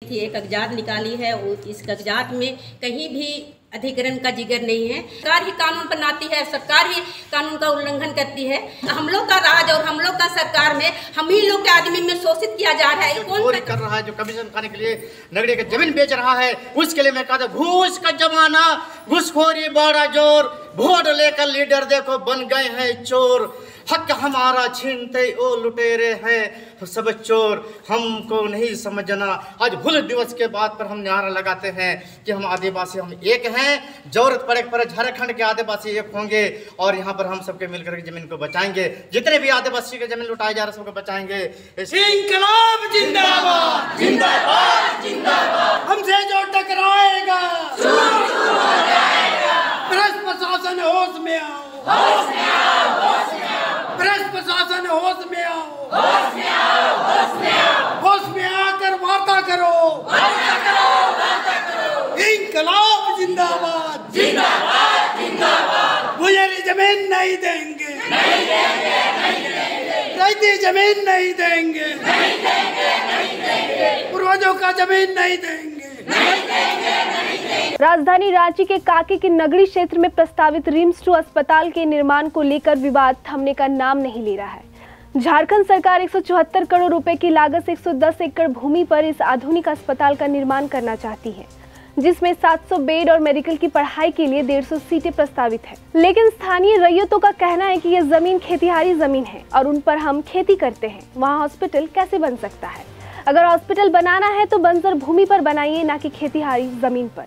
थी एक कागजात निकाली है। इस कागजात में कहीं भी अधिग्रहण का जिक्र नहीं है। सरकार ही कानून बनाती है, सरकार ही कानून का उल्लंघन करती है। हम लोग का राज और हम लोग का सरकार में हम ही लोग के आदमी में शोषित किया जा रहा है। कौन चोरी कर रहा है, जो कमीशन खाने के लिए नगरी की जमीन बेच रहा है, उसके लिए मैं कहता घूस का जमाना, घूसखोरी बड़ा जोर, वोट लेकर लीडर देखो बन गए हैं चोर, हक हमारा छीनते ओ लुटेरे हैं सब चोर, हमको नहीं समझना। आज हुल दिवस के बाद पर हम नारा लगाते हैं कि हम आदिवासी हम एक हैं, जरूरत पड़े पर झारखंड के आदिवासी एक होंगे और यहाँ पर हम सबके मिलकर के जमीन को बचाएंगे। जितने भी आदिवासी के जमीन लुटाए जा रहे सबको बचाएंगे। इंकलाब जिंदाबाद जिंदाबाद जिंदाबाद। हमसे जो टकराएगा भ्रष्ट प्रशासन होश में आओ, होश में आओ, होश में आओ। भ्रष्ट प्रशासन होश में आओ, होश में आओ, होश में आओ। होश में आकर वार्ता करो, वार्ता करो, वार्ता करो। इंकलाब जिंदाबाद जिंदाबाद जिंदाबाद। मुझे जमीन नहीं देंगे, नहीं देंगे, नहीं देंगे। रहती जमीन नहीं देंगे, नहीं देंगे, नहीं देंगे। पूर्वजों का जमीन नहीं देंगे, नहीं देंगे, नहीं देंगे। राजधानी रांची के काके के नगरी क्षेत्र में प्रस्तावित रिम्स 2 अस्पताल के निर्माण को लेकर विवाद थमने का नाम नहीं ले रहा है। झारखंड सरकार 174 करोड़ रुपए की लागत से 110 एकड़ भूमि पर इस आधुनिक अस्पताल का निर्माण करना चाहती है, जिसमें 700 बेड और मेडिकल की पढ़ाई के लिए 150 सीटें प्रस्तावित है। लेकिन स्थानीय रैयतों का कहना है कि यह जमीन खेतिहारी जमीन है और उन पर हम खेती करते हैं, वहाँ हॉस्पिटल कैसे बन सकता है? अगर हॉस्पिटल बनाना है तो बंजर भूमि पर बनाइए, ना कि खेतिहारी जमीन पर।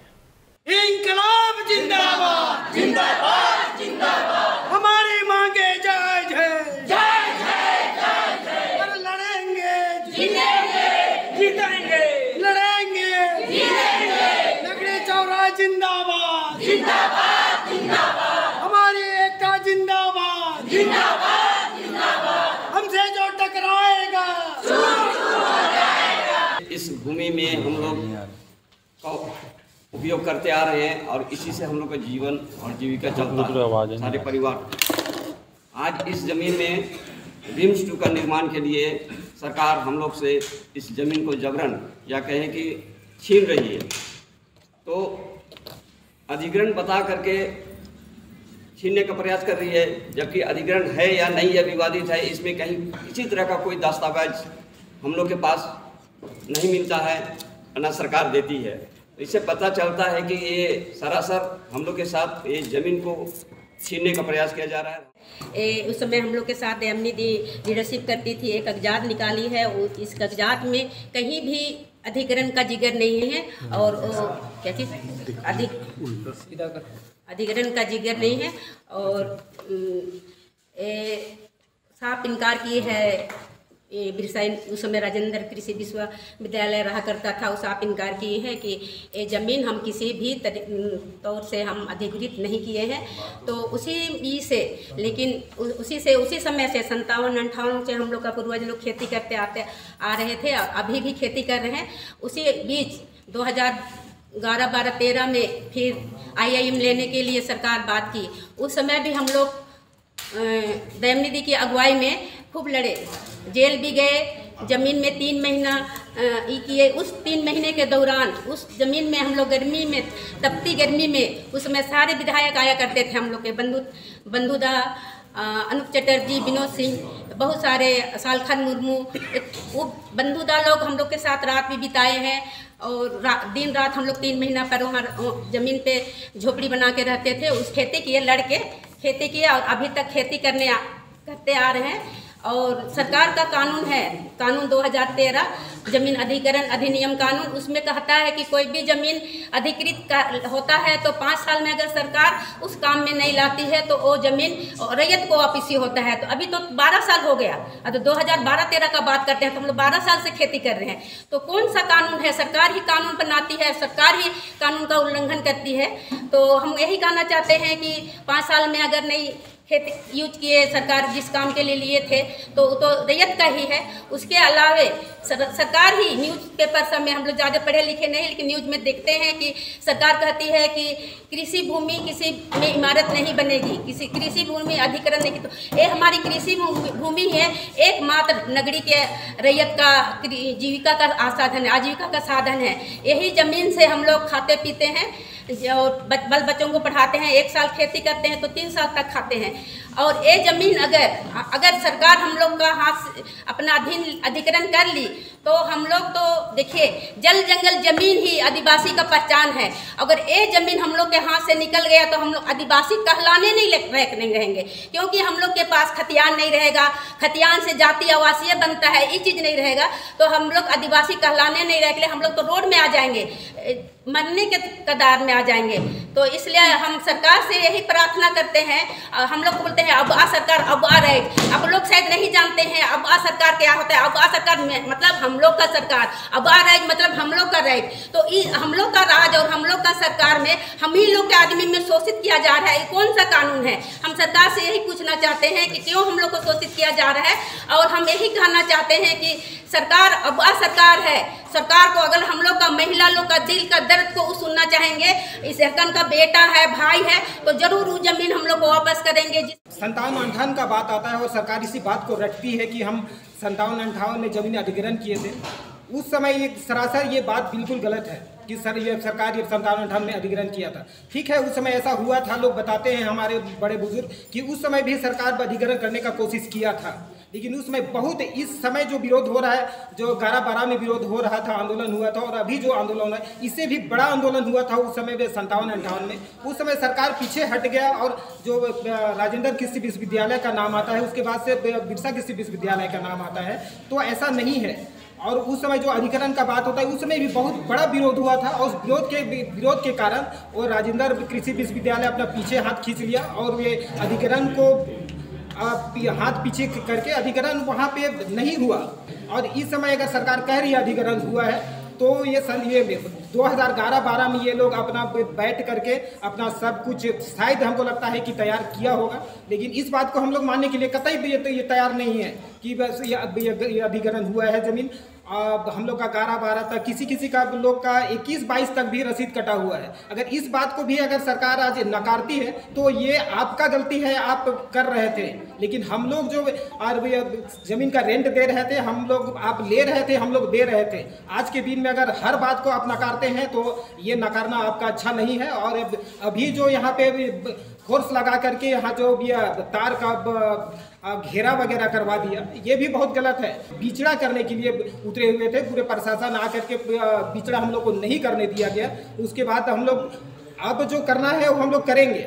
इंकलाब जिंदाबाद जिंदाबाद जिंदाबाद। हमारी मांगे जायज है, जायज है, जायज है। और लड़ेंगे जीतेंगे, जीतेंगे, लड़ेंगे जीतेंगे। नगरी चौरा जिंदाबाद जिंदाबाद जिंदाबाद। हमारी एकता जिंदाबाद जिंदाबाद जिंदाबाद। हमसे जो टकराएगा चूर चूर हो जाएगा। इस भूमि में हम लोग का उपयोग करते आ रहे हैं और इसी से हम लोग का जीवन और जीविका चलता है, सारे परिवार। आज इस जमीन में रिम्स 2 का निर्माण के लिए सरकार हम लोग से इस जमीन को जबरन या कहें कि छीन रही है। तो अधिग्रहण बता करके छीनने का प्रयास कर रही है, जबकि अधिग्रहण है या नहीं यह विवादित है। इसमें कहीं किसी तरह का कोई दस्तावेज हम लोग के पास नहीं मिलता है, न सरकार देती है। इससे पता चलता है कि ये सरासर हम लोग के साथ ये जमीन को छीनने का प्रयास किया जा रहा है। उस समय हम लोग के साथ एमनी लीडरशिप करती थी, एक कागजात निकाली है। इस कागजात में कहीं भी अधिग्रहण का जिक्र नहीं है और क्या चीज़ अधिग्रहण का जिक्र नहीं है और साफ इनकार की है। बिरसा उस समय राजेंद्र कृषि विश्वविद्यालय रहा करता था, उस आप इनकार किए हैं कि ये ज़मीन हम किसी भी तौर से हम अधिकृत नहीं किए हैं। तो उसी से लेकिन उसी समय से 57-58 से हम लोग का पूर्वज लोग खेती करते आ रहे थे और अभी भी खेती कर रहे हैं। उसी बीच 2011-12-13 में फिर IIM लेने के लिए सरकार बात की। उस समय भी हम लोग दयानिधि की अगुवाई में खूब लड़े, जेल भी गए, ज़मीन में 3 महीना किए। उस 3 महीने के दौरान उस ज़मीन में हम लोग गर्मी में, तपती गर्मी में, उस समय सारे विधायक आया करते थे। हम लोग के बंधुदा, अनूप चटर्जी, विनोद सिंह, बहुत सारे, सालखन मुर्मू, वो बंधुदा लोग हम लोग के साथ रात भी बिताए हैं और दिन रात हम लोग 3 महीना पर वहाँ ज़मीन पे झोपड़ी बना के रहते थे। उस खेती किए, लड़के खेती किए और अभी तक खेती करते आ रहे हैं। और सरकार का कानून है, कानून 2013 जमीन अधिग्रहण अधिनियम कानून, उसमें कहता है कि कोई भी जमीन अधिकृत होता है तो 5 साल में अगर सरकार उस काम में नहीं लाती है तो वो जमीन रैयत को वापसी होता है। तो अभी तो 12 साल हो गया, अब तो 2012-13 का बात करते हैं तो हम लोग 12 साल से खेती कर रहे हैं। तो कौन सा कानून है? सरकार ही कानून बनाती है, सरकार ही कानून का उल्लंघन करती है। तो हम यही कहना चाहते हैं कि 5 साल में अगर नहीं खेत यूज किए, सरकार जिस काम के लिए लिए थे तो रैयत का ही है। उसके अलावे सरकार ही न्यूज़पेपर सब में, हम लोग ज़्यादा पढ़े लिखे नहीं लेकिन न्यूज़ में देखते हैं कि सरकार कहती है कि कृषि भूमि किसी में इमारत नहीं बनेगी, किसी कृषि भूमि अधिग्रहण नहीं। तो ये हमारी कृषि भूमि है, एकमात्र नगरी के रैयत का जीविका का साधन है, आजीविका का साधन है। यही ज़मीन से हम लोग खाते पीते हैं और बल बच्चों को पढ़ाते हैं। 1 साल खेती करते हैं तो 3 साल तक खाते हैं। और ये ज़मीन अगर सरकार हम लोग का हाथ अपना अधिग्रहण कर ली तो हम लोग तो देखिए जल जंगल ज़मीन ही आदिवासी का पहचान है। अगर ये ज़मीन हम लोग के हाथ से निकल गया तो हम लोग आदिवासी कहलाने नहीं रहेंगे, क्योंकि हम लोग के पास खतियान नहीं रहेगा, खतियान से जाति आवासीय बनता है, ये चीज़ नहीं रहेगा तो हम लोग आदिवासी कहलाने नहीं रहेंगे, हम लोग तो रोड में आ जाएंगे, मरने के कगार में आ जाएंगे। तो इसलिए हम सरकार से यही प्रार्थना करते हैं। हम लोग बोलते हैं अब आ सरकार, अब आ रहे, अब लोग शायद नहीं जानते हैं अब आ सरकार क्या होता है। अब आ सरकार में मतलब हम लोग का सरकार, अब आ रहे मतलब हम लोग का रहे। तो हम लोग का राज और हम लोग का सरकार में हम ही लोग के आदमी में शोषित किया जा रहा है। कौन सा कानून है? हम सरकार से यही पूछना चाहते हैं कि क्यों हम लोग को शोषित किया जा रहा है। और हम यही कहना चाहते हैं कि सरकार अब आ सरकार है, सरकार को अगर हम लोग का महिला लोग का दिल का दर्द को सुनना चाहेंगे, इस हकन का बेटा है, भाई है, तो जरूर वो जमीन हम लोग को वापस करेंगे। 57-58 का बात आता है और सरकार इसी बात को रखती है कि हम 57-58 में जमीन अधिग्रहण किए थे। उस समय ये सरासर ये बात बिल्कुल गलत है कि ये सरकार ये 57-58 में अधिग्रहण किया था। ठीक है, उस समय ऐसा हुआ था, लोग बताते हैं हमारे बड़े बुजुर्ग कि उस समय भी सरकार अधिग्रहण करने का कोशिश किया था, लेकिन उसमें बहुत इस समय जो विरोध हो रहा है, जो 11-12 में विरोध हो रहा था, आंदोलन हुआ था, और अभी जो आंदोलन है इससे भी बड़ा आंदोलन हुआ था उस समय में 57-58 में। उस समय सरकार पीछे हट गया और जो राजेंद्र कृषि विश्वविद्यालय का नाम आता है उसके बाद से बिरसा कृषि विश्वविद्यालय का नाम आता है, तो ऐसा नहीं है। और उस समय जो अधिग्रहण का बात होता है उस समय भी बहुत बड़ा विरोध हुआ था और विरोध के कारण वो राजेंद्र कृषि विश्वविद्यालय अपना पीछे हाथ खींच लिया और ये अधिग्रहण को हाथ पीछे करके अधिग्रहण वहाँ पे नहीं हुआ। और इस समय अगर सरकार कह रही है अधिग्रहण हुआ है तो ये 2011-12 में ये लोग अपना बैठ करके अपना सब कुछ शायद हमको लगता है कि तैयार किया होगा, लेकिन इस बात को हम लोग मानने के लिए कतई भी ये तैयार नहीं है कि बस ये अधिग्रहण हुआ है ज़मीन। हम लोग का 11-12 तक किसी का लोग का 21-22 तक भी रसीद कटा हुआ है। अगर इस बात को भी अगर सरकार आज नकारती है तो ये आपका गलती है, आप कर रहे थे, लेकिन हम लोग जो ज़मीन का रेंट दे रहे थे, हम लोग आप ले रहे थे, हम लोग दे रहे थे। आज के दिन में अगर हर बात को आप नकारते हैं तो ये नकारना आपका अच्छा नहीं है। और अभी जो यहाँ पे फोर्स लगा करके यहाँ जो तार का घेरा वगैरह करवा दिया, ये भी बहुत गलत है। बिचड़ा करने के लिए उतरे हुए थे, पूरे प्रशासन आकर के बिचड़ा हम लोग को नहीं करने दिया गया। उसके बाद हम लोग अब जो करना है वो हम लोग करेंगे,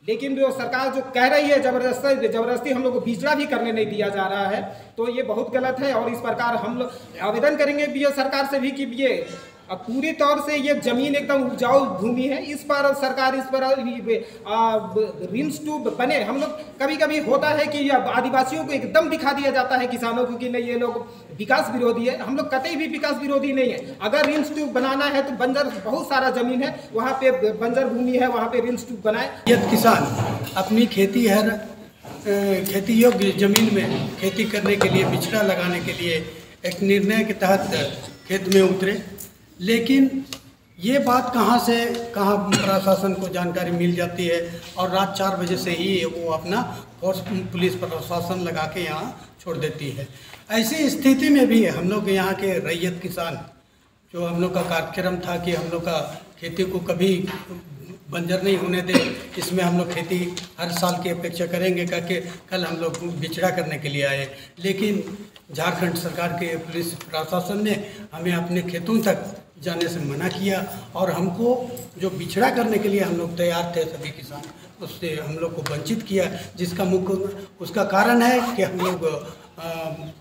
लेकिन जो सरकार जो कह रही है जबरदस्ती हम लोग को बिचड़ा भी करने नहीं दिया जा रहा है, तो ये बहुत गलत है। और इस प्रकार हम लोग आवेदन करेंगे भी सरकार से भी कि ये पूरी तौर से ये जमीन एकदम उपजाऊ भूमि है, इस पर सरकार इस पर रिम्स टू बने। हम लोग कभी कभी होता है कि आदिवासियों को एकदम दिखा दिया जाता है किसानों को कि नहीं ये लोग विकास विरोधी है। हम लोग कतई भी विकास विरोधी नहीं है। अगर रिम्स टू बनाना है तो बंजर बहुत सारा जमीन है, वहाँ पे बंजर भूमि है, वहाँ पे रिम्स टू बनाए। यदि किसान अपनी खेती योग्य जमीन में खेती करने के लिए बिचड़ा लगाने के लिए एक निर्णय के तहत खेत में उतरे, लेकिन ये बात कहाँ प्रशासन को जानकारी मिल जाती है और रात 4 बजे से ही वो अपना फोर्स पुलिस प्रशासन लगा के यहाँ छोड़ देती है। ऐसी स्थिति में भी हम लोग यहाँ के रैयत किसान, जो हम लोग का कार्यक्रम था कि हम लोग का खेती को कभी बंजर नहीं होने दे, इसमें हम लोग खेती हर साल की अपेक्षा करेंगे करके कल हम लोग बिचड़ा करने के लिए आए, लेकिन झारखंड सरकार के पुलिस प्रशासन ने हमें अपने खेतों तक जाने से मना किया और हमको जो बिचड़ा करने के लिए हम लोग तैयार थे सभी किसान, उससे हम लोग को वंचित किया। जिसका उसका कारण है कि हम लोग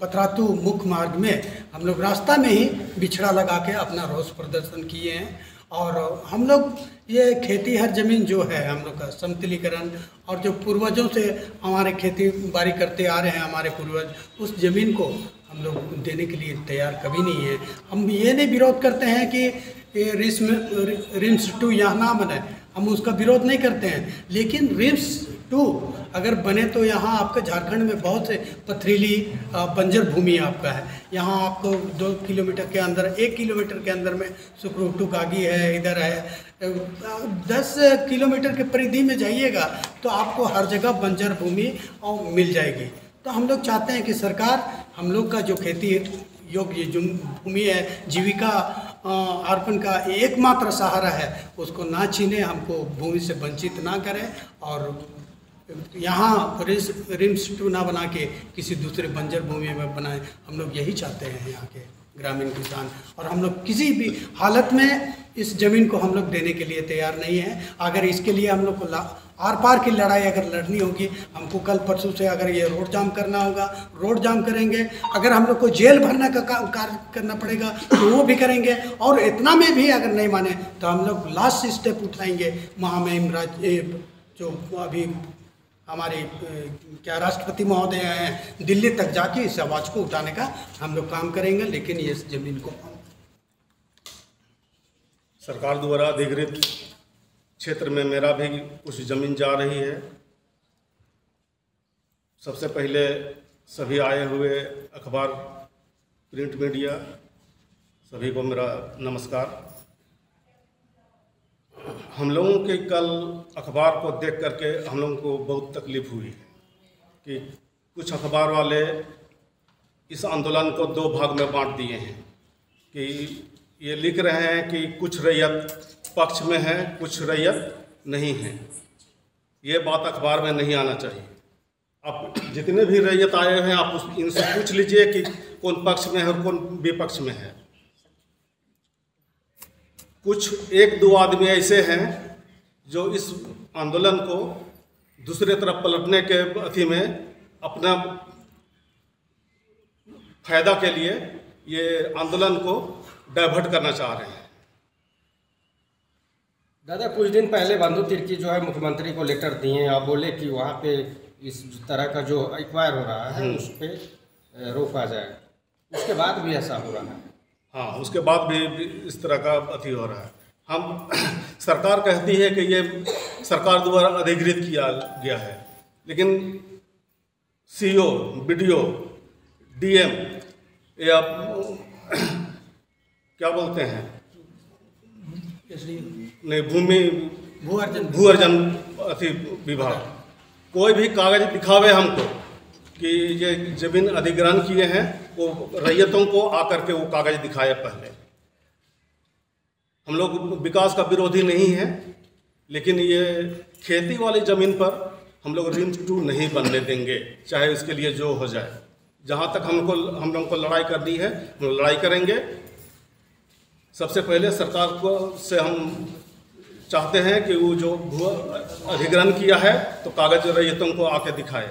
पतरातू मुख्य मार्ग में हम लोग रास्ता में ही बिचड़ा लगा के अपना रोष प्रदर्शन किए हैं। और हम लोग ये खेती हर ज़मीन जो है हम लोग का समतलीकरण और जो पूर्वजों से हमारे खेती बाड़ी करते आ रहे हैं हमारे पूर्वज, उस ज़मीन को हम लोग देने के लिए तैयार कभी नहीं है। हम ये नहीं विरोध करते हैं कि रिम्स 2 यहाँ ना बने, हम उसका विरोध नहीं करते हैं, लेकिन रिम्स 2 अगर बने तो यहाँ आपका झारखंड में बहुत से पथरीली बंजर भूमि आपका है। यहाँ आपको 2 किलोमीटर के अंदर, 1 किलोमीटर के अंदर में सुकरूटू कागी है, इधर है 10 किलोमीटर के परिधि में जाइएगा तो आपको हर जगह बंजर भूमि और मिल जाएगी। तो हम लोग चाहते हैं कि सरकार हम लोग का जो खेती योग्य जो भूमि है, जीविका अर्पण का एकमात्र सहारा है, उसको ना छीने, हमको भूमि से वंचित ना करें और यहाँ रिम्स 2 ना बना के किसी दूसरे बंजर भूमि में बनाएं। हम लोग यही चाहते हैं यहाँ के ग्रामीण किसान, और हम लोग किसी भी हालत में इस ज़मीन को हम लोग देने के लिए तैयार नहीं है। अगर इसके लिए हम लोग को आर पार की लड़ाई अगर लड़नी होगी, हमको कल परसों से अगर ये रोड जाम करना होगा, रोड जाम करेंगे। अगर हम लोग को जेल भरने का कार्य करना पड़ेगा तो वो भी करेंगे। और इतना में भी अगर नहीं माने तो हम लोग लास्ट स्टेप उठाएंगे। महामहिम जो अभी हमारे क्या राष्ट्रपति महोदय हैं, दिल्ली तक जाके इस आवाज़ को उठाने का हम लोग काम करेंगे। लेकिन ये ज़मीन को सरकार द्वारा अधिकृत क्षेत्र में मेरा भी कुछ ज़मीन जा रही है। सबसे पहले सभी आए हुए अखबार, प्रिंट मीडिया, सभी को मेरा नमस्कार। हम लोगों के कल अखबार को देख करके हम लोगों को बहुत तकलीफ़ हुई कि कुछ अखबार वाले इस आंदोलन को 2 भाग में बांट दिए हैं कि ये लिख रहे हैं कि कुछ रैयत पक्ष में है, कुछ रैयत नहीं है। ये बात अखबार में नहीं आना चाहिए। आप जितने भी रैयत आए हैं आप इनसे पूछ लीजिए कि कौन पक्ष में है और कौन विपक्ष में है। कुछ 1-2 आदमी ऐसे हैं जो इस आंदोलन को दूसरे तरफ पलटने के अथी में अपना फायदा के लिए ये आंदोलन को डाइवर्ट करना चाह रहे हैं। दादा, कुछ दिन पहले बंधु तिर्की जो है मुख्यमंत्री को लेटर दिए, आप बोले कि वहाँ पे इस तरह का जो एक्वायर हो रहा है उस पर रोका जाए। उसके बाद भी ऐसा हो रहा है। हाँ, उसके बाद भी इस तरह का अथी हो रहा है। हम सरकार कहती है कि ये सरकार द्वारा अधिकृत किया गया है, लेकिन सीओ, बीडीओ, डीएम या क्या बोलते हैं, नहीं, भू अर्जन अथी विभाग, कोई भी कागज दिखावे हमको कि ये जमीन अधिग्रहण किए हैं, वो रैयतों को आकर के वो कागज दिखाए पहले। हम लोग विकास का विरोधी नहीं है, लेकिन ये खेती वाली ज़मीन पर हम लोग रिम्स 2 नहीं बनने देंगे, चाहे उसके लिए जो हो जाए। जहाँ तक हम लोग को लड़ाई करनी है हम लड़ाई करेंगे। सबसे पहले सरकार को से हम चाहते हैं कि वो जो भू अधिग्रहण किया है तो कागज रैयतों को आके दिखाए।